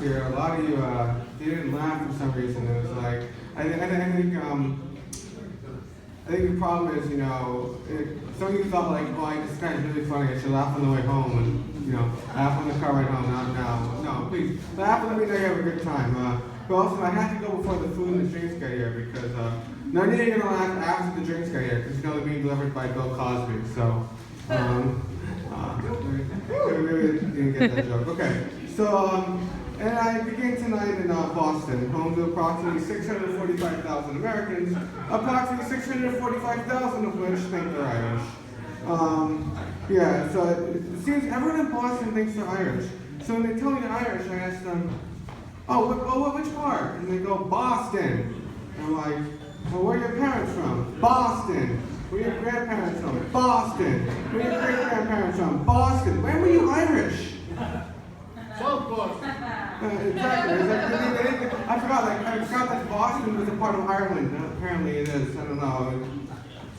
year, a lot of you didn't laugh for some reason. It was like, I think the problem is, some of you thought like, oh, this guy's really funny, I should laugh on the way home, and, laugh on the car ride home, not now. No, please, laugh and let me know you have a good time. But also, I have to go before the food and the drinks get here, because none of you are going to laugh after the drinks get here, because they're being delivered by Bill Cosby, so, we didn't get that joke. Okay, so, and I begin tonight in Boston, home to approximately 645,000 Americans, approximately 645,000 of which think they're Irish. Yeah, so it seems everyone in Boston thinks they're Irish. So when they tell me they're Irish, I ask them, which part? And they go, Boston. And I'm like, well, where are your parents from? Boston. Where are your grandparents from? Boston. Where are your great-grandparents from? Boston. When were you Irish? South Boston. Exactly. I forgot that Boston was a part of Ireland. Apparently it is. I don't know.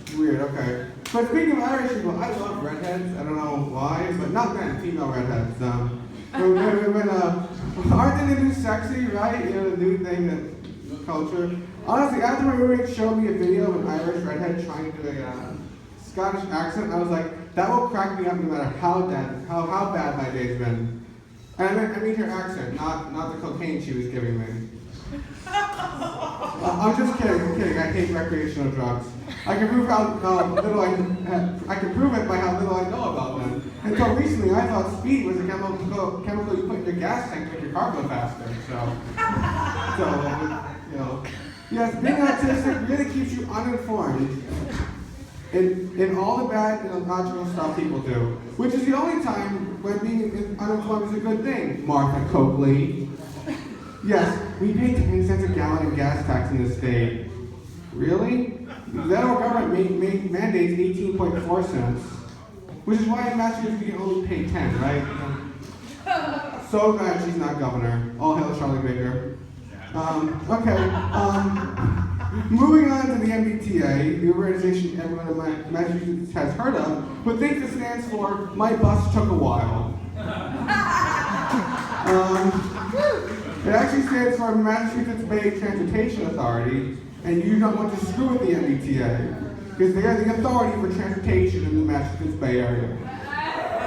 It's weird. Okay. But speaking of Irish people, I love redheads. I don't know why, but not men, female redheads. Aren't they the new sexy, right? The new thing that culture. Honestly, after my roommate showed me a video of an Irish redhead trying to do a Scottish accent, I was like, that will crack me up no matter how bad my day's been. And I mean her accent, not the cocaine she was giving me. I'm just kidding. I'm kidding. I hate recreational drugs. I can prove little I can prove it by how little I know about them. Until recently, I thought speed was a chemical you put in your gas tank to make your car go faster. Yes, being autistic really keeps you uninformed in all the bad and illogical stuff people do, which is the only time when being uninformed is a good thing. Martha Coakley. Yes, we pay 10 cents a gallon in gas tax in this state. Really? The federal government mandates 18.4 cents, which is why in Massachusetts we can only pay 10, right? So glad she's not governor. All hail Charlie Baker. Moving on to the MBTA, the organization everyone in Massachusetts has heard of, but thinks it stands for My Bus Took a While. It actually stands for Massachusetts Bay Transportation Authority, and you don't want to screw with the MBTA, because they are the authority for transportation in the Massachusetts Bay Area.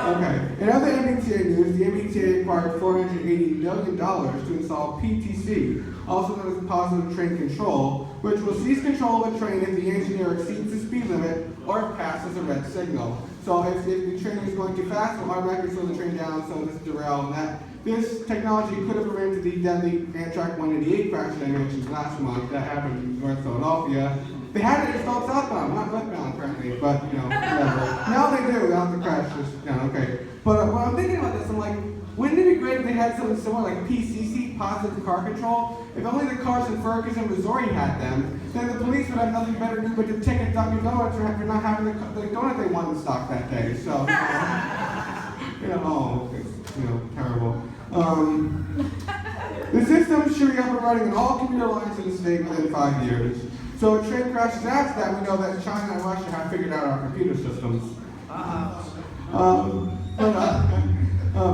Okay, in other MBTA news, the MBTA acquired $480 million to install PTC, also known as Positive Train Control, which will cease control of a train if the engineer exceeds the speed limit or passes a red signal. So if the train is going too fast, it will automatically slow the train down so it's derailed. This technology could have prevented the deadly Amtrak 188 crash that I mentioned last month that happened in North Philadelphia. They had it installed southbound, not northbound apparently, but whatever. Now they do, without the crash, just okay. But when I'm thinking about this, I'm like, wouldn't it be great if they had something similar like PCC, Positive Car Control? If only the cars in Ferguson, Missouri had them, then the police would have nothing better to do but to ticket Dunkin' Donuts for not having the donut they wanted in stock that day. So, it's terrible. The system should be up and running on all commuter lines in the state within 5 years. So if a train crashes after that, we know that China and Russia have figured out our computer systems.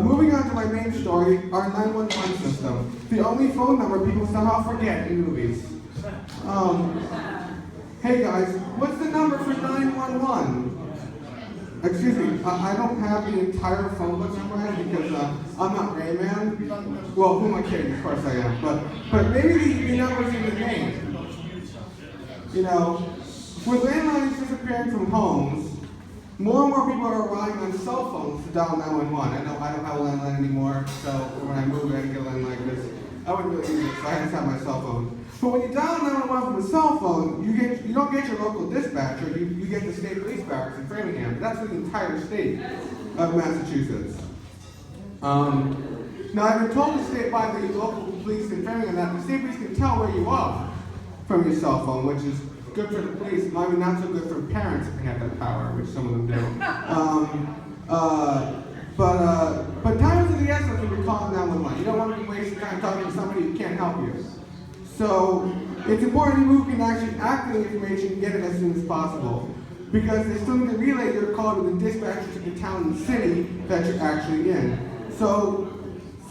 Moving on to my main story, our 911 system. The only phone number people somehow forget in movies. Hey guys, what's the number for 911? Excuse me, I don't have the entire phone book memorized because I'm not Rain Man. Well, who am I kidding? Of course I am. But maybe the number's in the name. With landlines disappearing from homes, more and more people are relying on cell phones to dial 911. I know I don't have a landline anymore, so when I move I get a landline like this. I wouldn't really use it, so I just have my cell phone. But when you dial 911 from a cell phone, you don't get your local dispatcher, you get the state police barracks in Framingham. That's for the entire state of Massachusetts. Now I've been told by the local police in Framingham that the state police can tell where you are from your cell phone, which is good for the police, maybe not so good for parents if they have that power, which some of them do. But time is of the essence when you're calling 911. You don't want to be wasting time talking to somebody who can't help you. So it's important people who can actually act on the information and get it as soon as possible. Because they still need to relay your call to the dispatcher to the town and city that you're actually in. So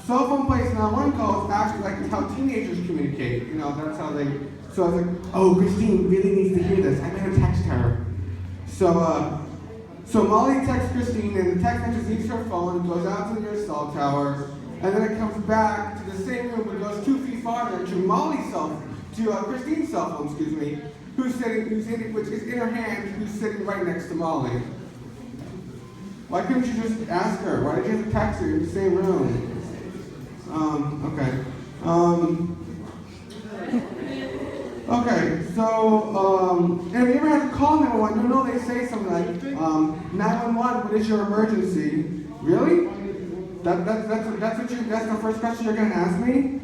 cell phone place 911 calls actually like how teenagers communicate. You know, that's how they. So I was like, oh, Christine really needs to hear this. I better text her. So Molly texts Christine, and the text message leaves her phone and goes out to the nearest cell tower, and then it comes back to the same room and goes 2 feet farther to Christine's cell phone, excuse me, which is in her hand, who's sitting right next to Molly. Why couldn't you just ask her? Why did you have to text her in the same room? Okay. Okay, so, have you ever had to call 911? You know they say something like, 911, what is your emergency? Really? That's the first question you're gonna ask me?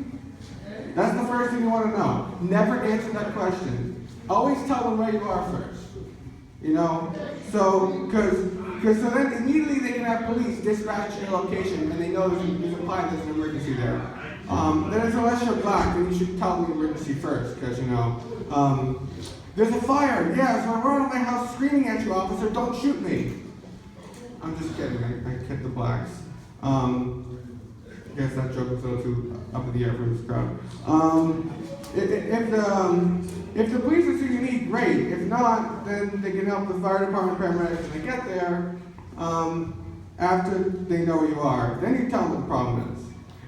That's the first thing you want to know. Never answer that question. Always tell them where you are first. You know? So, because so then immediately they can have police dispatch your location and they know there's an emergency there. Then unless you're black, then you should tell them the emergency first, because, you know, there's a fire. Yeah, so I run out of my house screaming at you, officer, don't shoot me. I'm just kidding, I kid the blacks. I guess that joke was a little too up in the air for this crowd. If the police are who you need, great. If not, then they can help the fire department paramedics when they get there, after they know where you are. Then you tell them what the problem is.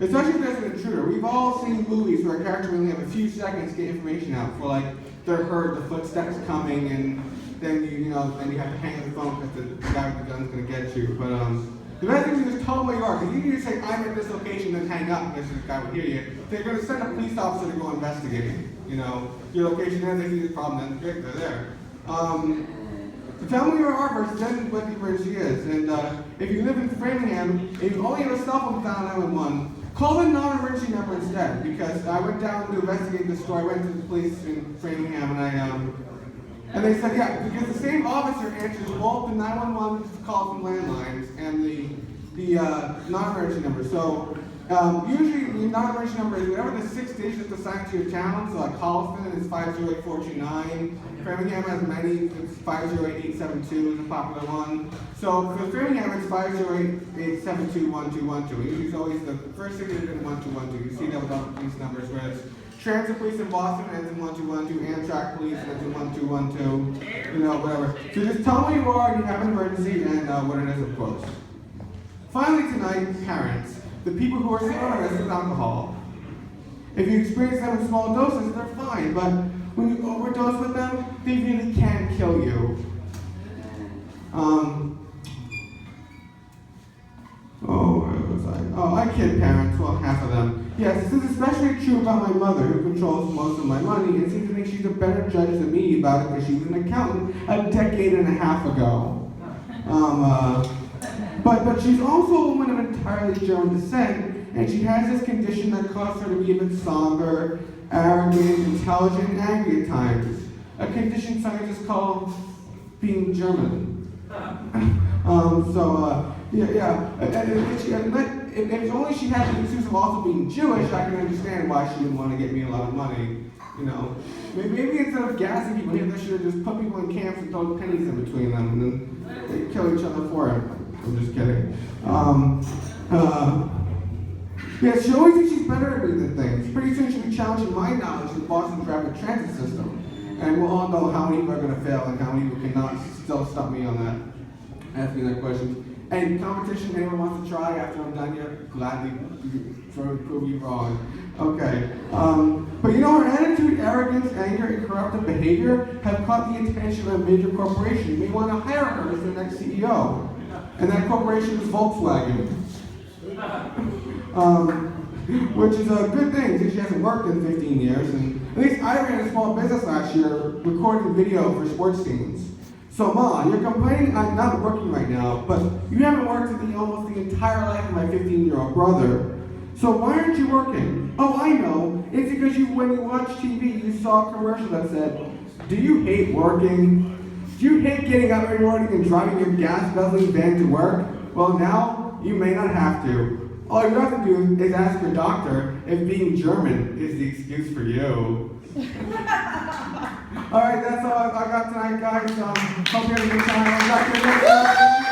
Especially if there's an intruder. We've all seen movies where a character only have a few seconds to get information out for, like, they're heard, the footsteps coming, and then then you have to hang up the phone because the guy with the gun's gonna get you. But the best thing is tell them where you are, because you need to say I'm at this location, then hang up because the guy would hear you. They're gonna send a police officer to go investigate. You know, your location, and they see the problem, then great, they're there. So tell me where you are versus then what the emergency is. And if you live in Framingham and you only have a cell phone dial 911, call the non-emergency number instead, because I went down to investigate the story. I went to the police in Framingham, and they said, yeah, because the same officer answers both the 911 calls from landlines and the non-emergency number. So usually the non-emergency number is whatever the 6 digits assigned to your town. So like Holliston is 508-429. Framingham has many. It's 508-872 is a popular one. So for Framingham, it's 508-872-1212. Usually it's always the first 6 digits in 1212. You see that with all the police numbers, where it's Transit Police in Boston ends in 1212, Amtrak Police ends in 1212, you know, whatever. So just tell me where you are, you have an emergency, and what it is, of course. Finally tonight, parents, the people who are synonymous with alcohol. If you experience them in small doses, they're fine, but when you overdose with them, they really can kill you. Where was I? Oh, I kid parents, well, half of them. Yes, this is especially true about my mother, who controls most of my money and seems to think she's a better judge than me about it because she was an accountant a decade and a half ago. But she's also a woman of entirely German descent, and she has this condition that causes her to be a bit somber, arrogant, intelligent, and angry at times. A condition scientists call being German. If only she had the excuse of also being Jewish, I can understand why she didn't want to get me a lot of money. You know, maybe instead of gassing people here, they should have just put people in camps and throw pennies in between them, and then they kill each other for it. I'm just kidding. She always thinks she's better at me than things. Pretty soon she'll be challenging my knowledge of the Boston rapid transit system, and we'll all know how many people are going to fail and how many people cannot still stop me on that. Ask me that question. And competition, anyone wants to try after I'm done here? Gladly prove you wrong. Okay. But you know, her attitude, arrogance, anger, and corruptive behavior have caught the attention of a major corporation. You may want to hire her as the next CEO. And that corporation is Volkswagen. Which is a good thing, since she hasn't worked in 15 years. And at least I ran a small business last year recording video for sports teams. So, Ma, you're complaining I'm not working right now, but you haven't worked in almost the entire life of my 15-year-old brother. So why aren't you working? Oh, I know. It's because when you watch TV, you saw a commercial that said, do you hate working? Do you hate getting up every morning and driving your gas-guzzling van to work? Well, now you may not have to. All you have to do is ask your doctor if being German is the excuse for you. All right, that's all I got tonight, guys. Hope you had a good time.